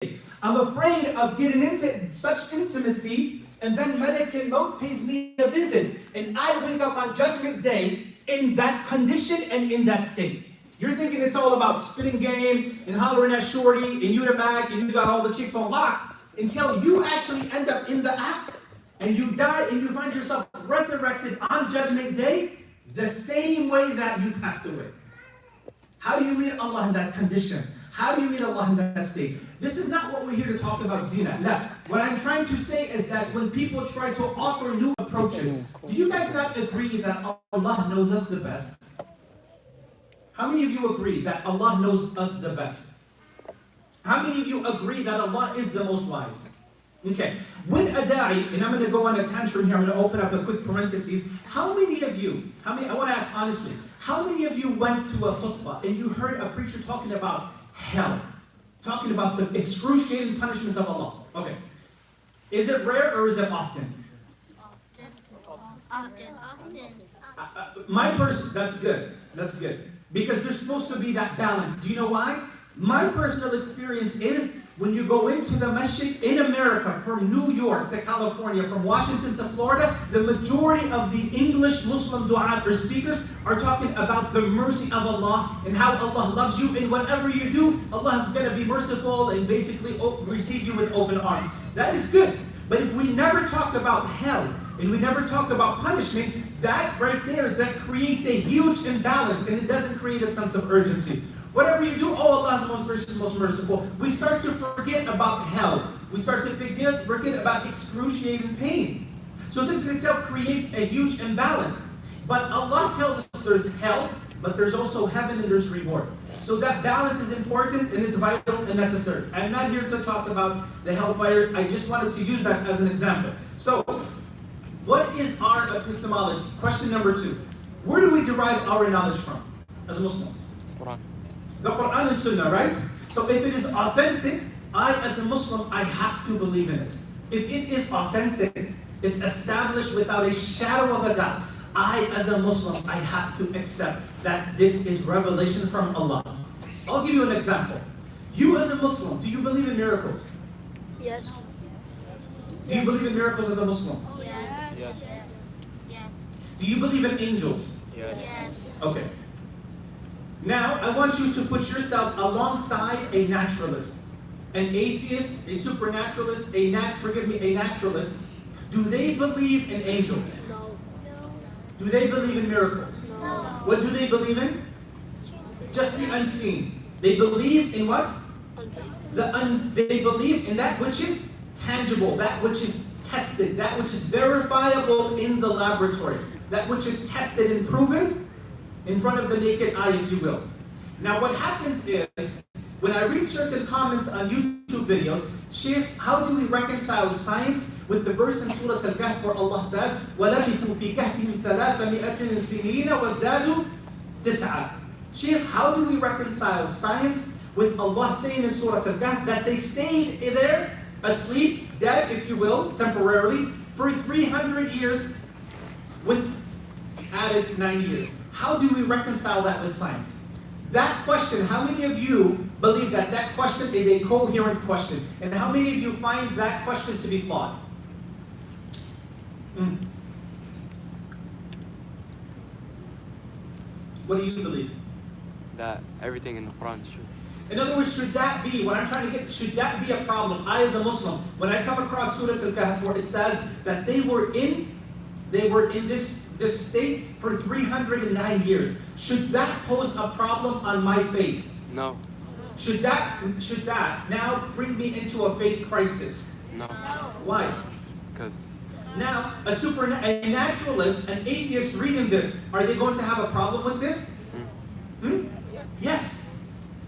I'm afraid of getting into such intimacy, and then Malak al-Maut pays me a visit, and I wake up on Judgment Day in that condition and in that state. You're thinking it's all about spitting game and hollering at Shorty and you the Mac and you got all the chicks on lock until you actually end up in the act and you die and you find yourself resurrected on Judgment Day the same way that you passed away. How do you meet Allah in that condition? How do you meet Allah in that state? This is not what we're here to talk about, zina. No. What I'm trying to say is that when people try to offer new approaches, do you guys not agree that Allah knows us the best? How many of you agree that Allah knows us the best? How many of you agree that Allah is the most wise? Okay. When a da'i, and I'm going to go on a tantrum here, I'm going to open up a quick parenthesis. How many of you, I want to ask honestly, how many of you went to a khutbah and you heard a preacher talking about hell? Talking about the excruciating punishment of Allah. Okay. Is it rare or is it often? Often. That's good. That's good. Because there's supposed to be that balance. Do you know why? My personal experience is when you go into the masjid in America, from New York to California, from Washington to Florida, the majority of the English Muslim du'at or speakers are talking about the mercy of Allah and how Allah loves you, and whatever you do, Allah is going to be merciful and basically receive you with open arms. That is good. But if we never talk about hell and we never talk about punishment, that right there, that creates a huge imbalance and it doesn't create a sense of urgency. Whatever you do, oh, Allah is the most gracious, most merciful. We start to forget about hell. We start to forget about excruciating pain. So this in itself creates a huge imbalance. But Allah tells us there's hell, but there's also heaven and there's reward. So that balance is important and it's vital and necessary. I'm not here to talk about the hellfire. I just wanted to use that as an example. So, what is our epistemology? Question number 2. Where do we derive our knowledge from as Muslims? Quran. The Quran and Sunnah, right? So if it is authentic, I as a Muslim, I have to believe in it. If it is authentic, it's established without a shadow of a doubt, I as a Muslim, I have to accept that this is revelation from Allah. I'll give you an example. You as a Muslim, do you believe in miracles? Yes. Do you believe in miracles as a Muslim? Yes. Yes. Do you believe in angels? Yes. Okay. Now, I want you to put yourself alongside a naturalist, an atheist, a supernaturalist, a naturalist. Do they believe in angels? No. Do they believe in miracles? No. What do they believe in? Just the unseen. They believe in what? They believe in that which is tangible, that which is tested, that which is verifiable in the laboratory, that which is tested and proven in front of the naked eye, if you will. Now what happens is, when I read certain comments on YouTube videos, Sheikh, how do we reconcile science with the verse in Surah Al-Kahf where Allah says, وَلَبِثُوا فِي كَهْفِهِمْ 300 سِنِينَ وَازْدَادُوا 9. Sheikh, how do we reconcile science with Allah saying in Surah Al-Kahf that they stayed there, asleep, dead, if you will, temporarily, for 300 years with added 9 years? How do we reconcile that with science? That question, how many of you believe that that question is a coherent question? And how many of you find that question to be flawed? What do you believe? That everything in the Quran is true. In other words, should that be, what I'm trying to get, should that be a problem? I as a Muslim, when I come across Surah Al-Kahf where it says that they were in this state for 309 years, should that pose a problem on my faith? No. Should that now bring me into a faith crisis? No. Why? Because Now, a naturalist, an atheist reading this, are they going to have a problem with this? Yes.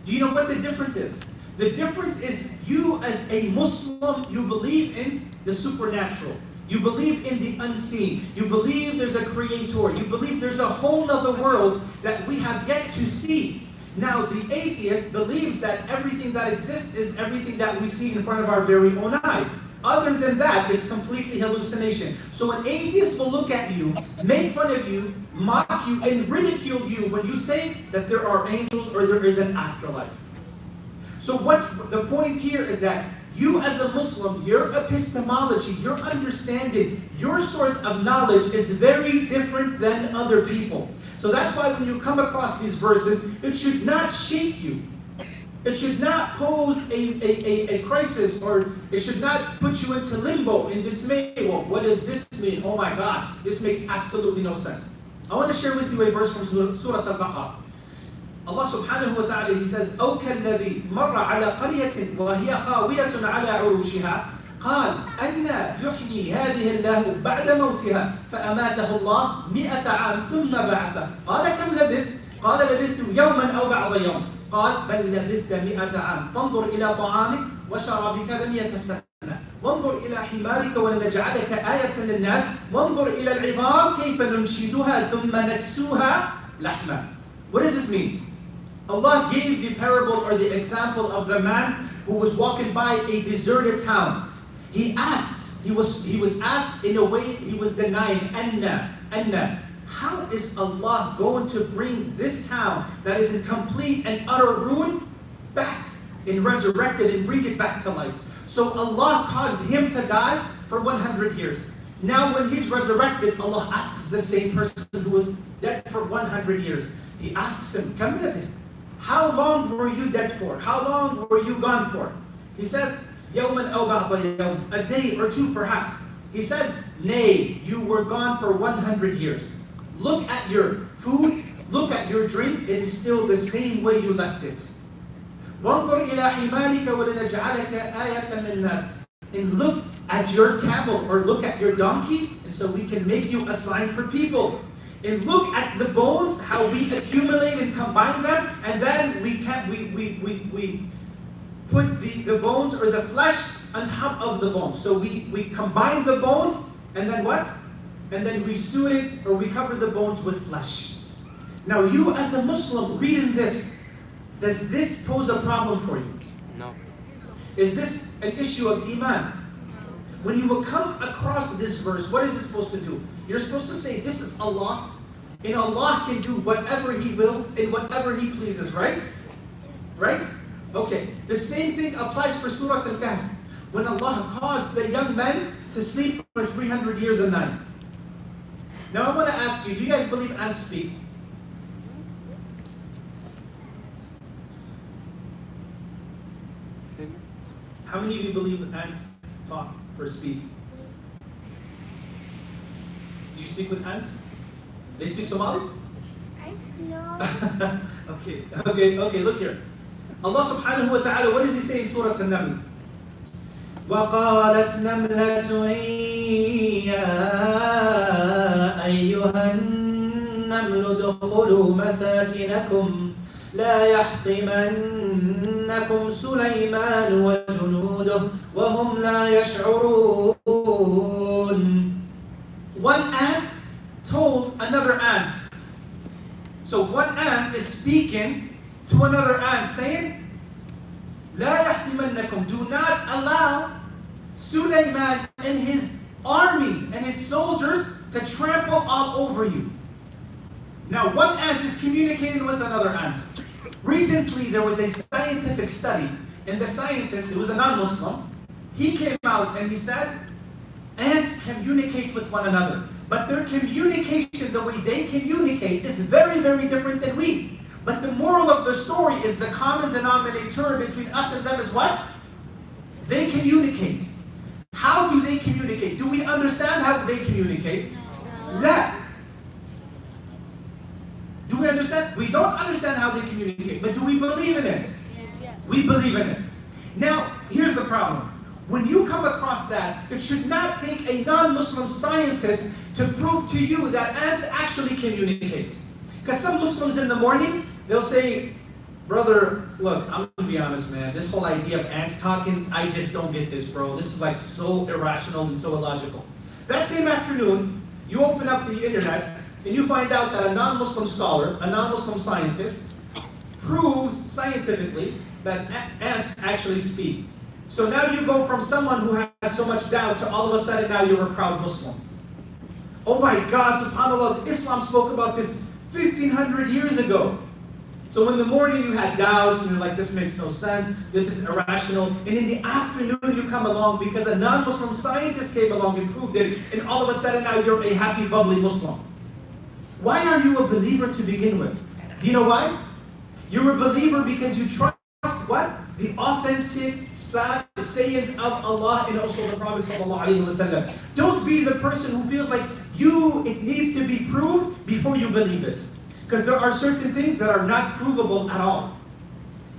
Do you know what the difference is? The difference is you as a Muslim, you believe in the supernatural. You believe in the unseen. You believe there's a creator. You believe there's a whole other world that we have yet to see. Now, the atheist believes that everything that exists is everything that we see in front of our very own eyes. Other than that, it's completely hallucination. So an atheist will look at you, make fun of you, mock you, and ridicule you when you say that there are angels or there is an afterlife. So what the point here is that you as a Muslim, your epistemology, your understanding, your source of knowledge is very different than other people. So that's why when you come across these verses, it should not shake you. It should not pose a crisis, or it should not put you into limbo, in dismay. Well, what does this mean? Oh my God, this makes absolutely no sense. I want to share with you a verse from Surah Al-Baqarah. Allah subhanahu wa ta'ala, He says, أو كالذي مر على قرية وهي خاوية على عروشها قال أن يحيي هذه الله بعد موتها فأماته الله 100 عام ثم بعثه قال كم لبثت؟ قال لبثت يوما أو بعض يوم قال بل لبثت 100 عام فانظر إلى طعامك وشرابك 100 سنة وانظر إلى حمارك ولنجعلك آية للناس وانظر إلى العظام كيف ننشزها ثم نكسوها لحما. What does this mean? Allah gave the parable or the example of the man who was walking by a deserted town. He was asked in a way he was denying, Anna. How is Allah going to bring this town that is in complete and utter ruin back and resurrect it and bring it back to life? So Allah caused him to die for 100 years. Now when he's resurrected, Allah asks the same person who was dead for 100 years. He asks him, Kam labith? How long were you dead for? How long were you gone for? He says, Yawman aw ba'da yawm, a day or two perhaps. He says, nay, you were gone for 100 years. Look at your food, look at your drink, it is still the same way you left it. وَانظُرْ إِلَى حِمَارِكَ وَلِنَجْعَلَكَ آيَةً لِلنَّاسِ. And look at your camel or look at your donkey, and so we can make you a sign for people. And look at the bones, how we accumulate and combine them, and then we put the bones or the flesh on top of the bones. So we combine the bones, and then what? And then we suit it, or we cover the bones with flesh. Now you as a Muslim reading this, does this pose a problem for you? No. Is this an issue of Iman? When you will come across this verse, what is it supposed to do? You're supposed to say, this is Allah, and Allah can do whatever He wills and whatever He pleases, right? Right? Okay. The same thing applies for Surah Al-Kahf. When Allah caused the young men to sleep for 300 years a night. Now I want to ask you, do you guys believe ants speak? How many of you believe ants talk or speak? You speak with ants? They speak Somali? No. Okay, look here. Allah subhanahu wa ta'ala, what does He say in Surah Al-Naml? وَقَالَتْ نَمْلَةٌ يَا أَيُّهَا النَّمْلُ ادْخُلُوا مَسَاكِنَكُمْ لا يحطمنكم سليمان وجنوده وهم لا يشعرون. One ant told another ant. So one ant is speaking to another ant saying, لا يحطمنكم, do not allow Sulaiman and his army and his soldiers to trample all over you. Now one ant is communicating with another ant. Recently there was a scientific study, and the scientist, who was a non-Muslim, he came out and he said, ants communicate with one another, but their communication, the way they communicate, is very, very different than we. But the moral of the story is the common denominator between us and them is what? They communicate. How do they communicate? Do we understand how they communicate? No. Do we understand? We don't understand how they communicate, but do we believe in it? Yes. We believe in it. Now, here's the problem. When you come across that, it should not take a non-Muslim scientist to prove to you that ants actually communicate. Because some Muslims in the morning, they'll say, brother, look, I'm going to be honest, man. This whole idea of ants talking, I just don't get this, bro. This is like so irrational and so illogical. That same afternoon, you open up the internet, and you find out that a non-Muslim scholar, a non-Muslim scientist, proves scientifically that ants actually speak. So now you go from someone who has so much doubt to all of a sudden now you're a proud Muslim. Oh my God, subhanAllah, Islam spoke about this 1,500 years ago. So in the morning you had doubts, and you're like, this makes no sense, this is irrational. And in the afternoon you come along because a non-Muslim scientist came along and proved it, and all of a sudden now you're a happy, bubbly Muslim. Why are you a believer to begin with? Do you know why? You're a believer because you trust what? The authentic sayings of Allah and also the Prophet ﷺ. Don't be the person who feels like it needs to be proved before you believe it. Because there are certain things that are not provable at all.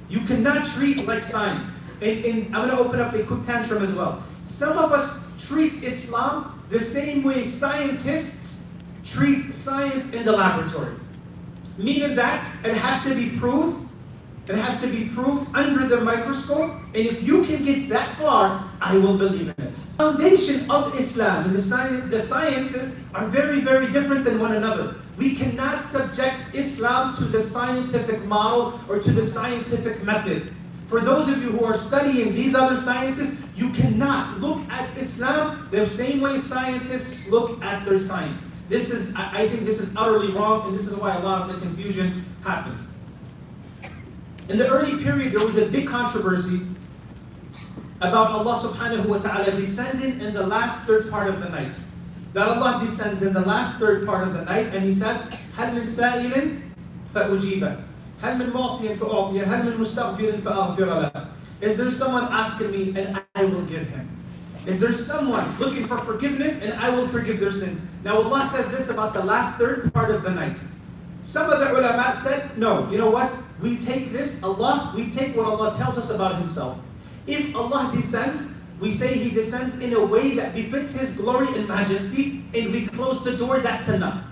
You cannot treat like science. And I'm going to open up a quick tantrum as well. Some of us treat Islam the same way scientists treat science in the laboratory. Meaning that it has to be proved. It has to be proved under the microscope. And if you can get that far, I will believe in it. The foundation of Islam and the sciences are very, very different than one another. We cannot subject Islam to the scientific model or to the scientific method. For those of you who are studying these other sciences, you cannot look at Islam the same way scientists look at their science. I think this is utterly wrong, and this is why a lot of the confusion happens. In the early period, there was a big controversy about Allah subhanahu wa ta'ala descending in the last third part of the night. That Allah descends in the last third part of the night, and He says, هَلْ مِنْ سَائِلٍ فَأُجِيبَ هَلْ مِنْ مُعْطِيٍ فَأُعْطِيَ هَلْ مِنْ مُسْتَغْفِرٍ فَأَغْفِرَ لَهُ. Is there someone asking me, and I will give him? Is there someone looking for forgiveness, and I will forgive their sins? Now Allah says this about the last third part of the night. Some of the ulama said, no, you know what? We take what Allah tells us about Himself. If Allah descends, we say He descends in a way that befits His glory and majesty, and we close the door, that's enough.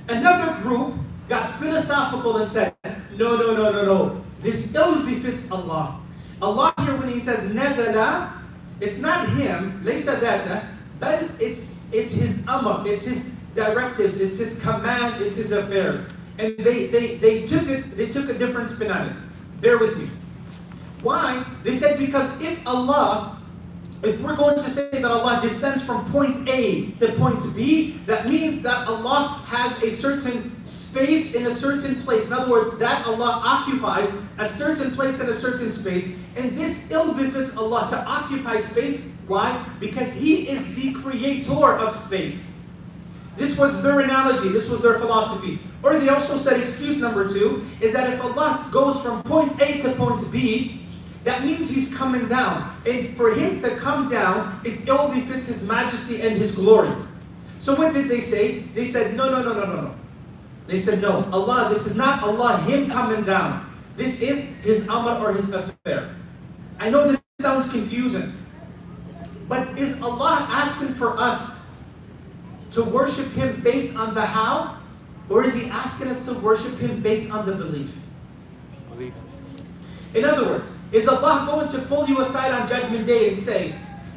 Another group got philosophical and said, no. This still befits Allah. Allah here when He says nazala, it's not Him, laysa dhata, but it's His amr, it's His directives, it's His command, it's His affairs. And they took a different spin on it. Bear with me. Why? They said because if we're going to say that Allah descends from point A to point B, that means that Allah has a certain space in a certain place. In other words, that Allah occupies a certain place in a certain space. And this ill befits Allah to occupy space. Why? Because He is the creator of space. This was their analogy, this was their philosophy. Or they also said, excuse number 2, is that if Allah goes from point A to point B, that means He's coming down. And for Him to come down, it ill befits His majesty and His glory. So what did they say? They said, no. They said, no, Allah, this is not Allah, Him coming down. This is His amr or His affair. I know this sounds confusing, but is Allah asking for us to worship Him based on the how? Or is He asking us to worship Him based on the belief? Belief. In other words, is Allah going to pull you aside on Judgment Day and say,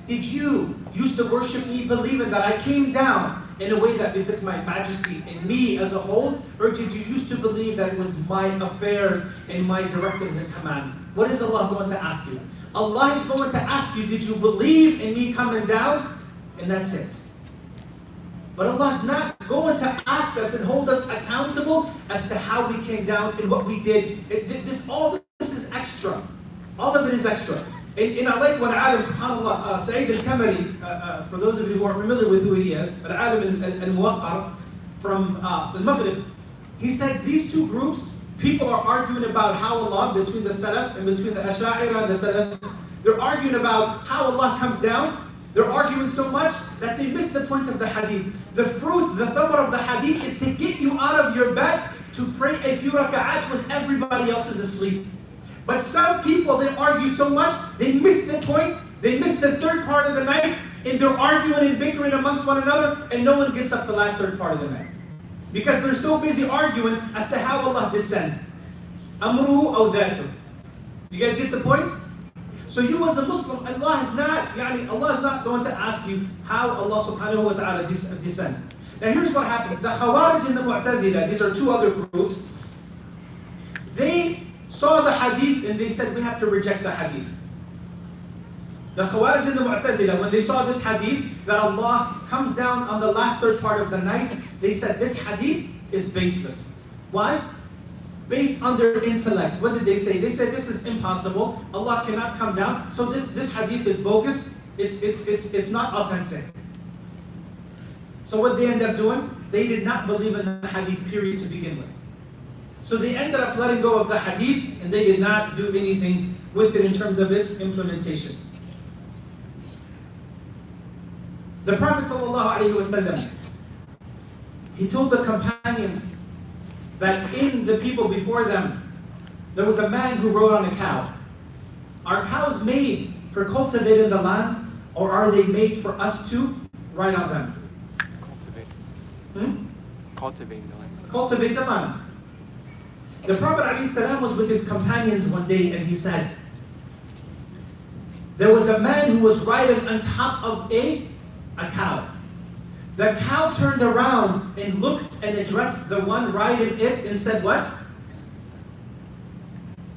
did you used to worship me believing that I came down in a way that befits my majesty and me as a whole? Or did you used to believe that it was my affairs and my directives and commands? What is Allah going to ask you? Allah is going to ask you, did you believe in me coming down? And that's it. But Allah's not going to ask us and hold us accountable as to how we came down and what we did. All this is extra. All of it is extra. And I like when Alim, subhanAllah, Sa'id al-Kamari, for those of you who are familiar with who he is, Alim al-Muwaqqar from the Maghrib, he said these two groups, people are arguing about how Allah, between the Salaf and between the Asha'ira and the Salaf, they're arguing about how Allah comes down. They're arguing so much that they miss the point of the hadith. The fruit, the thamar of the hadith is to get you out of your bed to pray a few raka'at when everybody else is asleep. But some people, they argue so much, they miss the point, they miss the third part of the night, and they're arguing and bickering amongst one another, and no one gets up the last third part of the night. Because they're so busy arguing as to how Allah descends. Amruhu aw dhatuh. You guys get the point? So you as a Muslim, Allah is not going to ask you how Allah subhanahu wa ta'ala descends. Now here's what happens. The Khawarij and the Mu'tazila, these are two other groups, they saw the hadith and they said we have to reject the hadith. The Khawarij and the Mu'tazila, when they saw this hadith, that Allah comes down on the last third part of the night, they said this hadith is baseless. Why? based on their intellect. What did they say? They said this is impossible. Allah cannot come down. So this hadith is bogus. It's not authentic. So what they ended up doing? They did not believe in the hadith period to begin with. So they ended up letting go of the hadith and they did not do anything with it in terms of its implementation. The Prophet ﷺ, he told the companions that in the people before them, there was a man who rode on a cow. Are cows made for cultivating the lands, or are they made for us to ride on them? Cultivating the land. Cultivate the land. The Prophet ﷺ was with his companions one day and he said, there was a man who was riding on top of a cow. The cow turned around and looked and addressed the one riding it and said what?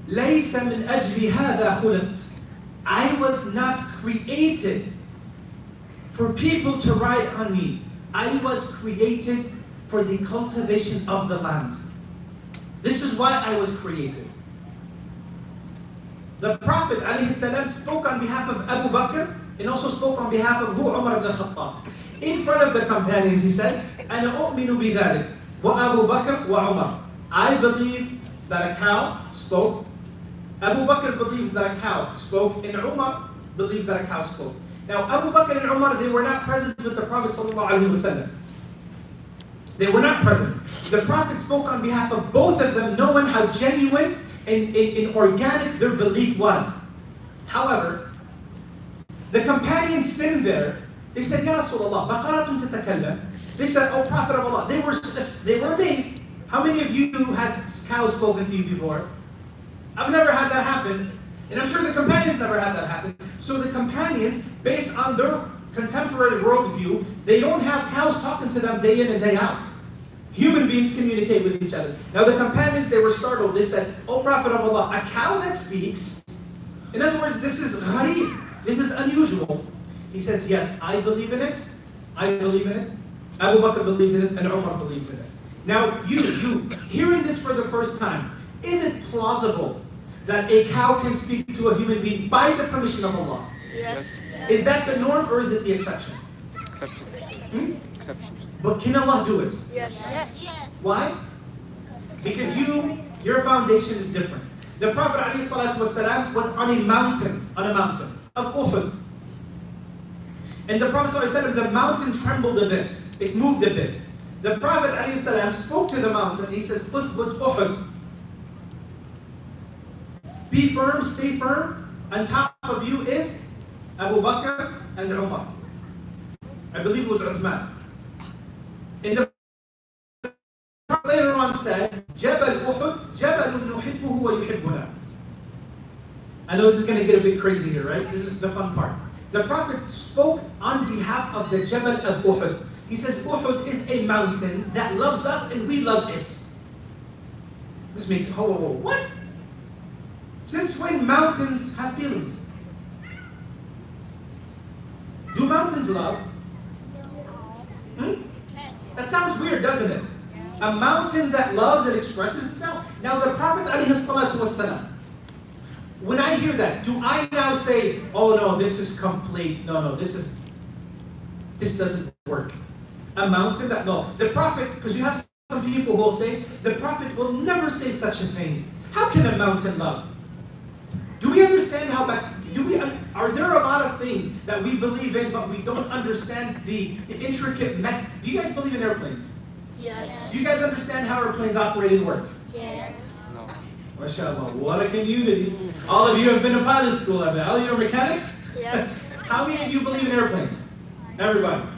لَيْسَ مِنْ أَجْلِ هَذَا خُلِقْتِ. I was not created for people to ride on me. I was created for the cultivation of the land. This is why I was created. The Prophet ﷺ spoke on behalf of Abu Bakr and also spoke on behalf of Umar ibn Khattab. In front of the companions, he said, أَنَا أُؤْمِنُ بِذَلِكَ وَأَبُو بَكْرَ وَعُمَرَ. I believe that a cow spoke. Abu Bakr believes that a cow spoke, and Umar believes that a cow spoke. Now, Abu Bakr and Umar, they were not present with the Prophet ﷺ. They were not present. The Prophet spoke on behalf of both of them, knowing how genuine and organic their belief was. However, the companions sitting there, they said, Ya Rasulullah, baqaratun tatakallam. They said, oh Prophet of Allah. They were amazed. How many of you had cows spoken to you before? I've never had that happen. And I'm sure the companions never had that happen. So the companions, based on their contemporary worldview, they don't have cows talking to them day in and day out. Human beings communicate with each other. Now the companions, they were startled. They said, oh Prophet of Allah, a cow that speaks? In other words, this is gharib. This is unusual. He says, yes, I believe in it. I believe in it. Abu Bakr believes in it, and Umar believes in it. Now you, hearing this for the first time, is it plausible that a cow can speak to a human being by the permission of Allah? Yes. Is that the norm or is it the exception? Exception. Exception. But can Allah do it? Yes. Yes. Why? Because your foundation is different. The Prophet ﷺ was on a mountain of Uhud. And the Prophet ﷺ, the mountain trembled a bit. It moved a bit. The Prophet ﷺ spoke to the mountain. He says, Uthbut Uhud. Be firm, stay firm. On top of you is Abu Bakr and Umar. I believe it was Uthman. And the Prophet later on said, Jabal Uhud, Jabalun nuhibbuhu wa yuhibbuna. I know this is going to get a bit crazy here, right? This is the fun part. The Prophet spoke on behalf of the Jabal of Uhud. He says, Uhud is a mountain that loves us and we love it. This makes, whoa, what? Since when mountains have feelings? Do mountains love? That sounds weird, doesn't it? A mountain that loves and expresses itself. Now the Prophet ﷺ, when I hear that, do I now say, oh no, this is complete, no, this doesn't work. A mountain that, no. The Prophet, because you have some people who will say, the Prophet will never say such a thing. How can a mountain love? Do we understand how are there a lot of things that we believe in, but we don't understand the intricate Do you guys believe in airplanes? Yes. Do you guys understand how airplanes operate and work? Yes. No. MashaAllah, what a community. All of you have been to pilot school, I bet. All of you are mechanics? Yes. How many of you believe in airplanes? Everybody.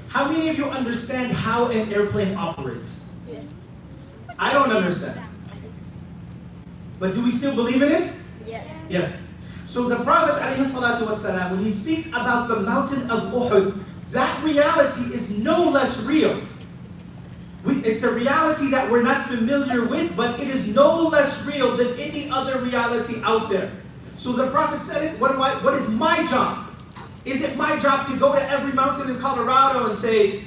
How many of you understand how an airplane operates? Yeah. I don't understand. But do we still believe in it? Yes. Yes. So the Prophet ﷺ, when he speaks about the mountain of Uhud, that reality is no less real. It's a reality that we're not familiar with, but it is no less real than any other reality out there. So the Prophet said it, what is my job? Is it my job to go to every mountain in Colorado and say,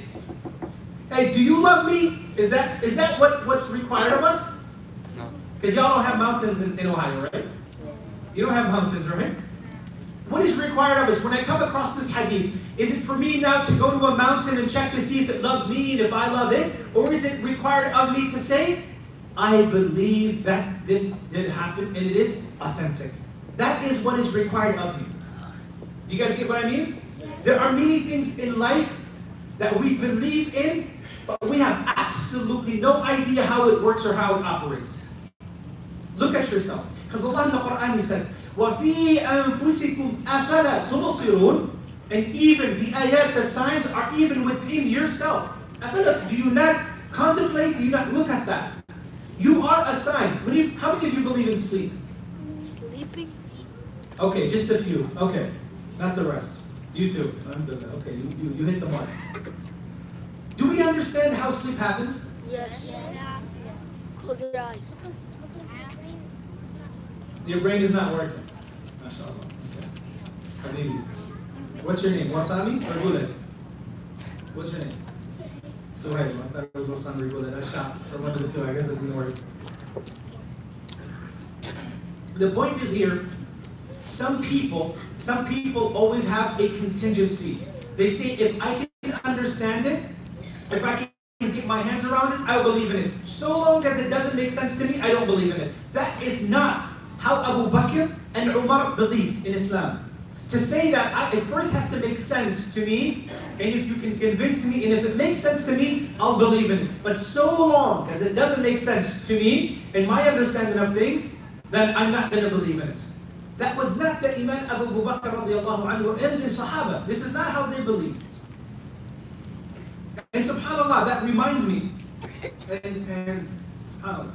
hey, do you love me? Is that what's required of us? No. Because y'all don't have mountains in Ohio, right? You don't have mountains, right? What is required of us? When I come across this hadith, is it for me now to go to a mountain and check to see if it loves me and if I love it? Or is it required of me to say, I believe that this did happen and it is authentic? That is what is required of me. You guys get what I mean? There are many things in life that we believe in, but we have absolutely no idea how it works or how it operates. Look at yourself. Because Allah in the Quran, He says, وَفِي أَنفُسِكُمْ أَفَلَا تُبْصِرُونَ. And even the ayat, the signs are even within yourself. Do you not contemplate? Do you not look at that? You are a sign. How many of you believe in sleep? Sleeping? Okay, just a few. Okay, not the rest. You too. Okay, you hit the mark. Do we understand how sleep happens? Yes. Close your eyes. Your brain is not working. MashaAllah. Okay. What's your name? Wasami or Guled? What's your name? Suhail. I thought it was Wasami or Guled. I shot for one of the two. I guess it didn't work. The point is here, some people always have a contingency. They say, if I can understand it, if I can get my hands around it, I will believe in it. So long as it doesn't make sense to me, I don't believe in it. That is not how Abu Bakr and Umar believed in Islam. To say that it first has to make sense to me, and if you can convince me, and if it makes sense to me, I'll believe in it. But so long as it doesn't make sense to me, and my understanding of things, then I'm not going to believe in it. That was not the Iman of Abu Bakr radiallahu anhu and the Sahaba. This is not how they believed. And subhanAllah, that reminds me, and subhanAllah,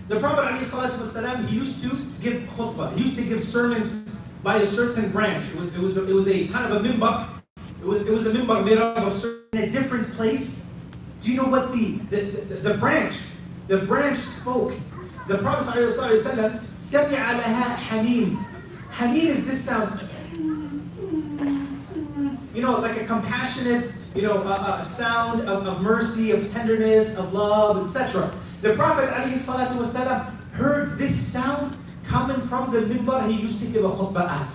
the Prophet ﷺ, he used to give khutbah. He used to give sermons by a certain branch. It was a kind of a mimbar. It was a mimbar made up of in a different place. Do you know what the branch spoke? The Prophet ﷺ, سَمِعَ لَهَا حَنِينٌ. Haneen is this sound. You know, like a compassionate, a sound of mercy, of tenderness, of love, etc. The Prophet ﷺ heard this sound coming from the mimbar he used to give a khutbah at.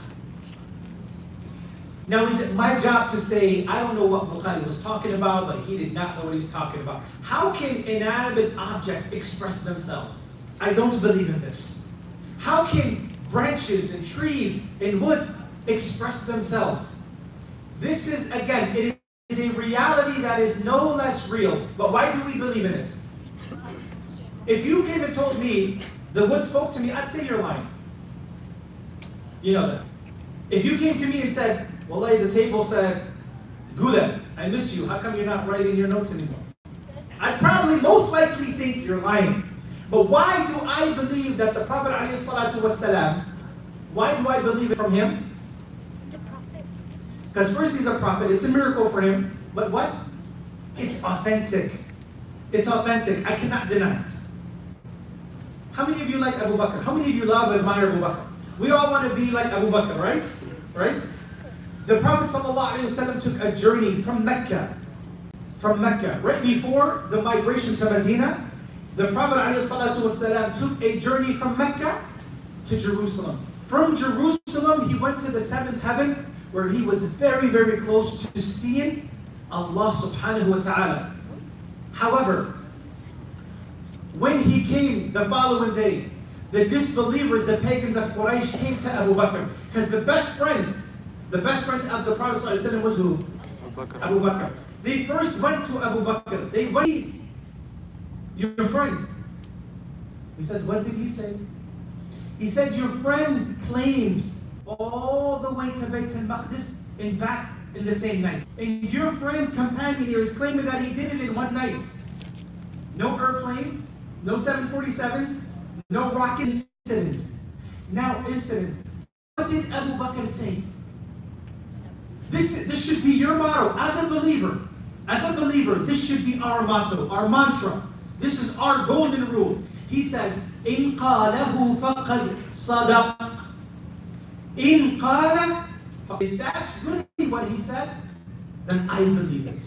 Now, is it my job to say, I don't know what Bukhari was talking about, but he did not know what he's talking about? How can inanimate objects express themselves? I don't believe in this. How can branches and trees and wood express themselves? This is, again, it is a reality that is no less real. But why do we believe in it? If you came and told me the wood spoke to me, I'd say you're lying. You know that. If you came to me and said, Wallahi, the table said, Gula, I miss you. How come you're not writing your notes anymore? I'd probably most likely think you're lying. But why do I believe that the Prophet ﷺ, why do I believe it from him? He's a prophet. Because first he's a prophet, it's a miracle for him. But what? It's authentic. It's authentic. I cannot deny it. How many of you like Abu Bakr? How many of you love and admire Abu Bakr? We all want to be like Abu Bakr, right? Right? The Prophet ﷺ took a journey from Mecca. Right before the migration to Medina, the Prophet ﷺ took a journey from Mecca to Jerusalem. From Jerusalem, he went to the seventh heaven, where he was very, very close to seeing Allah subhanahu wa ta'ala. However, when he came the following day, the disbelievers, the pagans of Quraysh, came to Abu Bakr. Because the best friend of the Prophet ﷺ was who? Abu Bakr. They first went to Abu Bakr. They went, your friend. He said, what did he say? He said, your friend claims all the way to Bayt al-Maqdis and back in the same night. And your friend, companion here, is claiming that he did it in one night. No airplanes, no 747s, no rocket incidents. Now, incidents. What did Abu Bakr say? This should be your motto as a believer. As a believer, this should be our motto, our mantra. This is our golden rule. He says, إِن قَالَهُ فَقَدْ صَدَقَ. إِن قَالَ. If that's really what he said, then I believe it.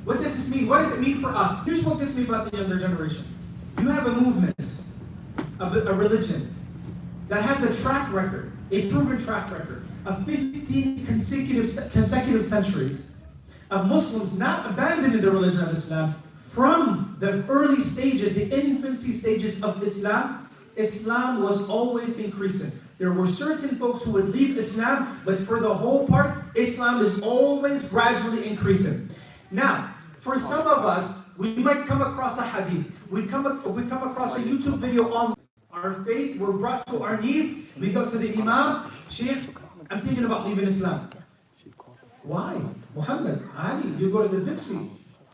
What does this mean? What does it mean for us? Here's what gets me about the younger generation. You have a movement, a religion, that has a track record, a proven track record of 15 consecutive centuries of Muslims not abandoning the religion of Islam. From the early stages, the infancy stages of Islam, Islam was always increasing. There were certain folks who would leave Islam, but for the whole part, Islam is always gradually increasing. Now, for some of us, we might come across a hadith. We come across a YouTube video on our faith. We're brought to our knees. We go to the Imam. Sheikh, I'm thinking about leaving Islam. Why? Muhammad, Ali, you go to the Dipsy.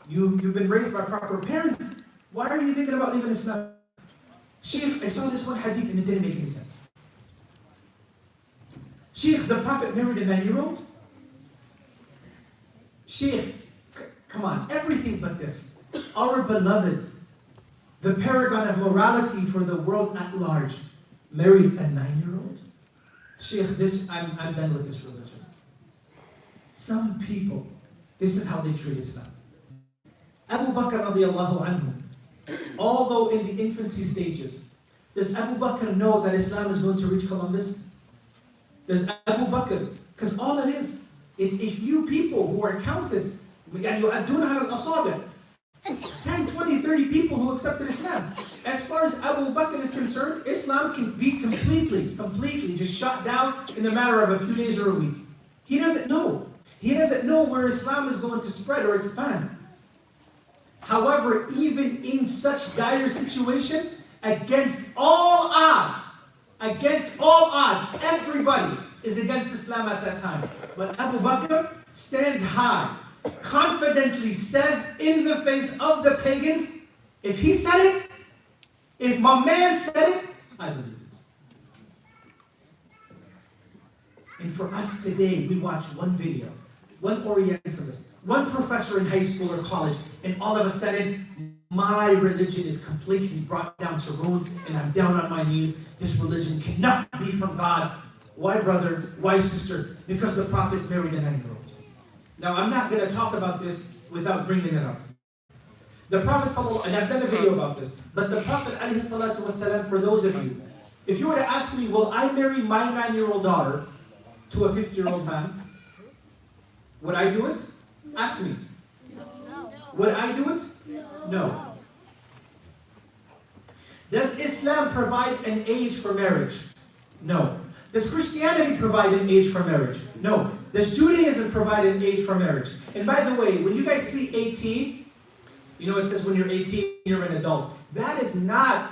You've been raised by proper parents. Why are you thinking about leaving Islam? Sheikh, I saw this one hadith and it didn't make any sense. Sheikh, the Prophet married a 9-year-old? Sheikh, come on, everything but this. Our beloved, the paragon of morality for the world at large, married a 9-year-old? Sheikh, I'm done with this religion. Some people, this is how they treat Islam. Abu Bakr radiallahu anhu, although in the infancy stages, does Abu Bakr know that Islam is going to reach Columbus? Does Abu Bakr, because all it is, it's a few people who are counted, يعني يعدون على الأصابع. 10, 20, 30 people who accepted Islam. As far as Abu Bakr is concerned, Islam can be completely just shut down in the matter of a few days or a week. He doesn't know. He doesn't know where Islam is going to spread or expand. However, even in such dire situation, against all odds, everybody is against Islam at that time. But Abu Bakr stands high, confidently says in the face of the pagans, if he said it, if my man said it, I believe it. And for us today, we watch one video, one Orientalist, one professor in high school or college, and all of a sudden, my religion is completely brought down to ruins, and I'm down on my knees. This religion cannot be from God. Why, brother? Why, sister? Because the Prophet married a 9-year-old. Now, I'm not going to talk about this without bringing it up. The Prophet, and I've done a video about this, but the Prophet, ﷺ, for those of you, if you were to ask me, will I marry my 9-year-old daughter to a 50-year-old man? Would I do it? Ask me. No. Would I do it? No. Does Islam provide an age for marriage? No. Does Christianity provide an age for marriage? No. Does Judaism provide an age for marriage? And by the way, when you guys see 18, you know it says when you're 18, you're an adult. That is not